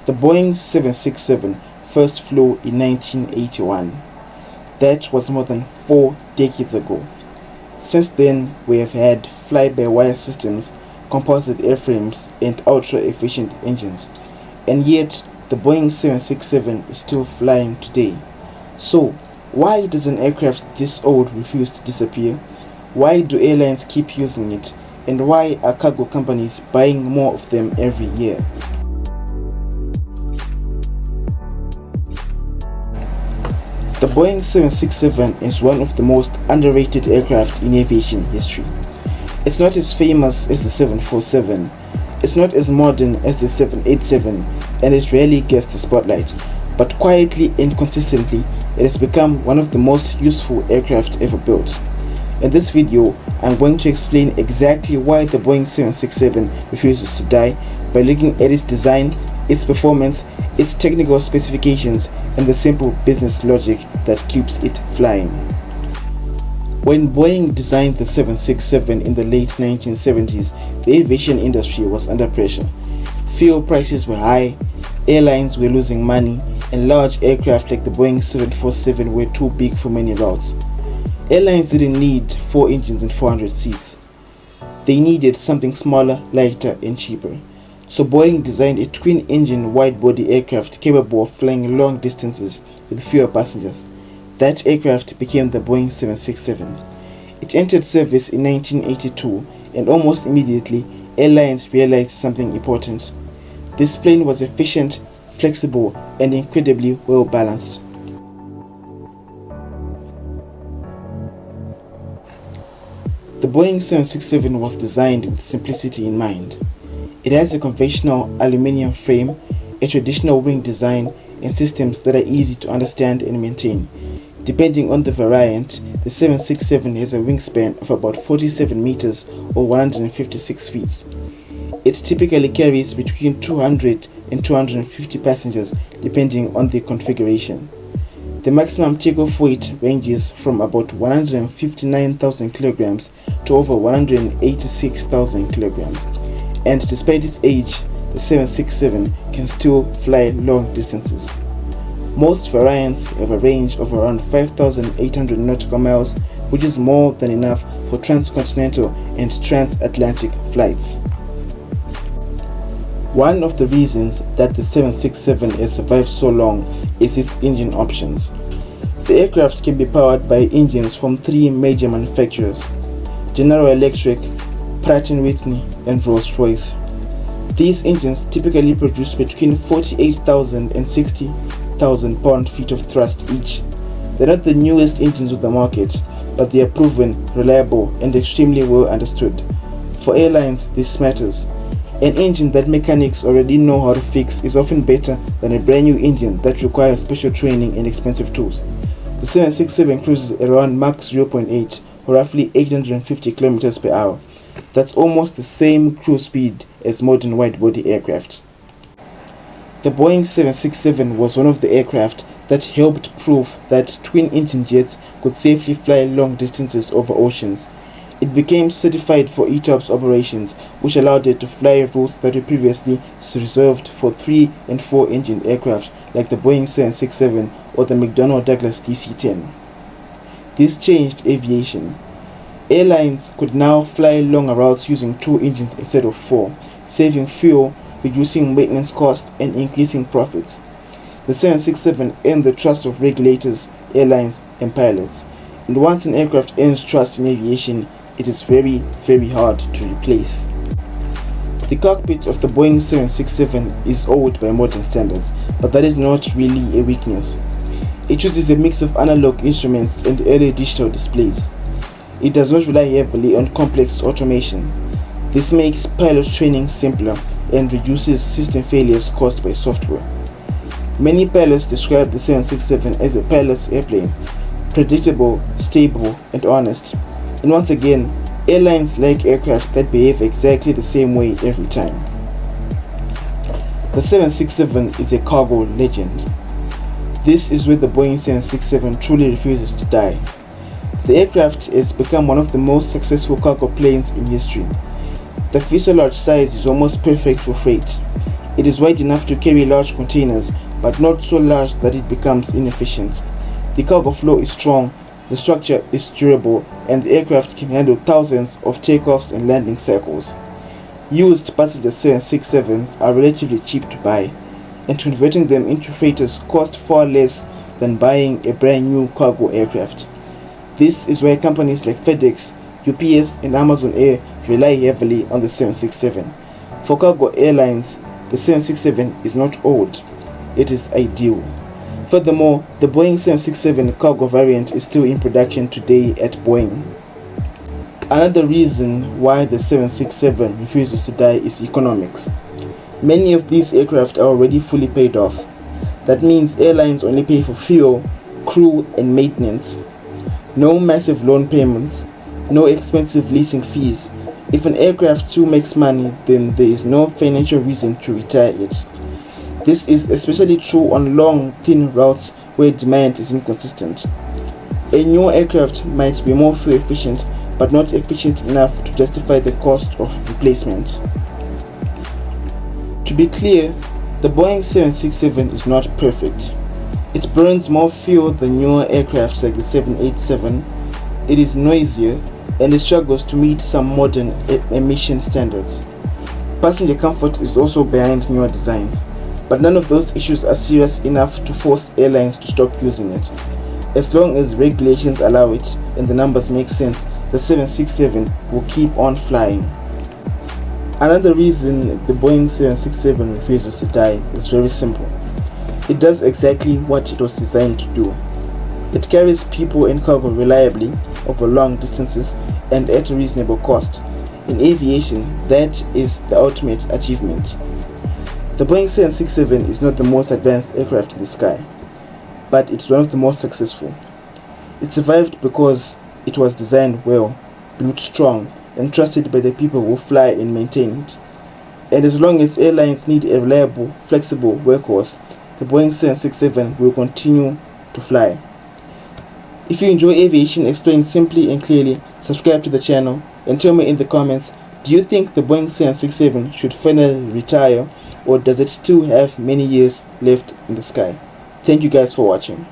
The Boeing 767 first flew in 1981. That was more than 4 decades ago. Since then, we have had fly-by-wire systems, composite airframes, and ultra-efficient engines. And yet, the Boeing 767 is still flying today. So, why does an aircraft this old refuse to disappear? Why do airlines keep using it? And why are cargo companies buying more of them every year? The Boeing 767 is one of the most underrated aircraft in aviation history. It's not as famous as the 747, it's not as modern as the 787, and it rarely gets the spotlight, but quietly and consistently, it has become one of the most useful aircraft ever built. In this video, I'm going to explain exactly why the Boeing 767 refuses to die by looking at its design, its performance, its technical specifications, and the simple business logic that keeps it flying. When Boeing designed the 767 in the late 1970s, the aviation industry was under pressure. Fuel prices were high, airlines were losing money, and large aircraft like the Boeing 747 were too big for many routes. Airlines didn't need 4 engines and 400 seats. They needed something smaller, lighter, and cheaper. So Boeing designed a twin-engine wide-body aircraft capable of flying long distances with fewer passengers. That aircraft became the Boeing 767. It entered service in 1982, and almost immediately, airlines realized something important. This plane was efficient, flexible, and incredibly well-balanced. The Boeing 767 was designed with simplicity in mind. It has a conventional aluminum frame, a traditional wing design, and systems that are easy to understand and maintain. Depending on the variant, the 767 has a wingspan of about 47 meters or 156 feet. It typically carries between 200 and 250 passengers depending on the configuration. The maximum takeoff weight ranges from about 159,000 kilograms to over 186,000 kilograms. And despite its age, the 767 can still fly long distances. Most variants have a range of around 5,800 nautical miles, which is more than enough for transcontinental and transatlantic flights. One of the reasons that the 767 has survived so long is its engine options. The aircraft can be powered by engines from 3 major manufacturers: General Electric, Pratt & Whitney, and Rolls-Royce. These engines typically produce between 48,000 and 60,000 pound-feet of thrust each. They're not the newest engines on the market, but they are proven, reliable, and extremely well understood. For airlines, this matters. An engine that mechanics already know how to fix is often better than a brand new engine that requires special training and expensive tools. The 767 cruises around Mach 0.8 or roughly 850 km per hour. That's almost the same cruise speed as modern wide-body aircraft. The Boeing 767 was one of the aircraft that helped prove that twin-engine jets could safely fly long distances over oceans. It became certified for ETOPS operations, which allowed it to fly routes that were previously reserved for 3 and 4 engine aircraft like the Boeing 767 or the McDonnell Douglas DC-10. This changed aviation. Airlines could now fly longer routes using 2 engines instead of 4, saving fuel, reducing maintenance costs, and increasing profits. The 767 earned the trust of regulators, airlines, and pilots. And once an aircraft earns trust in aviation, it is very, very hard to replace. The cockpit of the Boeing 767 is old by modern standards, but that is not really a weakness. It uses a mix of analog instruments and early digital displays. It does not rely heavily on complex automation. This makes pilot training simpler and reduces system failures caused by software. Many pilots describe the 767 as a pilot's airplane, predictable, stable, and honest. And once again, airlines like aircraft that behave exactly the same way every time. The 767 is a cargo legend. This is where the Boeing 767 truly refuses to die. The aircraft has become one of the most successful cargo planes in history. The fuselage size is almost perfect for freight. It is wide enough to carry large containers, but not so large that it becomes inefficient. The cargo flow is strong, the structure is durable, and the aircraft can handle thousands of takeoffs and landing cycles. Used passenger 767s are relatively cheap to buy, and converting them into freighters cost far less than buying a brand new cargo aircraft. This is why companies like FedEx, UPS, and Amazon Air rely heavily on the 767. For cargo airlines, the 767 is not old, it is ideal. Furthermore, the Boeing 767 cargo variant is still in production today at Boeing. Another reason why the 767 refuses to die is economics. Many of these aircraft are already fully paid off. That means airlines only pay for fuel, crew, and maintenance. No massive loan payments, no expensive leasing fees. If an aircraft still makes money, then there is no financial reason to retire it. This is especially true on long, thin routes where demand is inconsistent. A new aircraft might be more fuel efficient, but not efficient enough to justify the cost of replacement. To be clear, the Boeing 767 is not perfect. It burns more fuel than newer aircraft like the 787, it is noisier, and it struggles to meet some modern emission standards. Passenger comfort is also behind newer designs, but none of those issues are serious enough to force airlines to stop using it. As long as regulations allow it and the numbers make sense, the 767 will keep on flying. Another reason the Boeing 767 refuses to die is very simple. It does exactly what it was designed to do. It carries people and cargo reliably over long distances and at a reasonable cost. In aviation, that is the ultimate achievement. The Boeing 767 is not the most advanced aircraft in the sky, but it's one of the most successful. It survived because it was designed well, built strong, and trusted by the people who fly and maintain it. And as long as airlines need a reliable, flexible workhorse, the Boeing 767 will continue to fly. If you enjoy aviation explained simply and clearly, subscribe to the channel and tell me in the comments, do you think the Boeing 767 should finally retire, or does it still have many years left in the sky? Thank you guys for watching.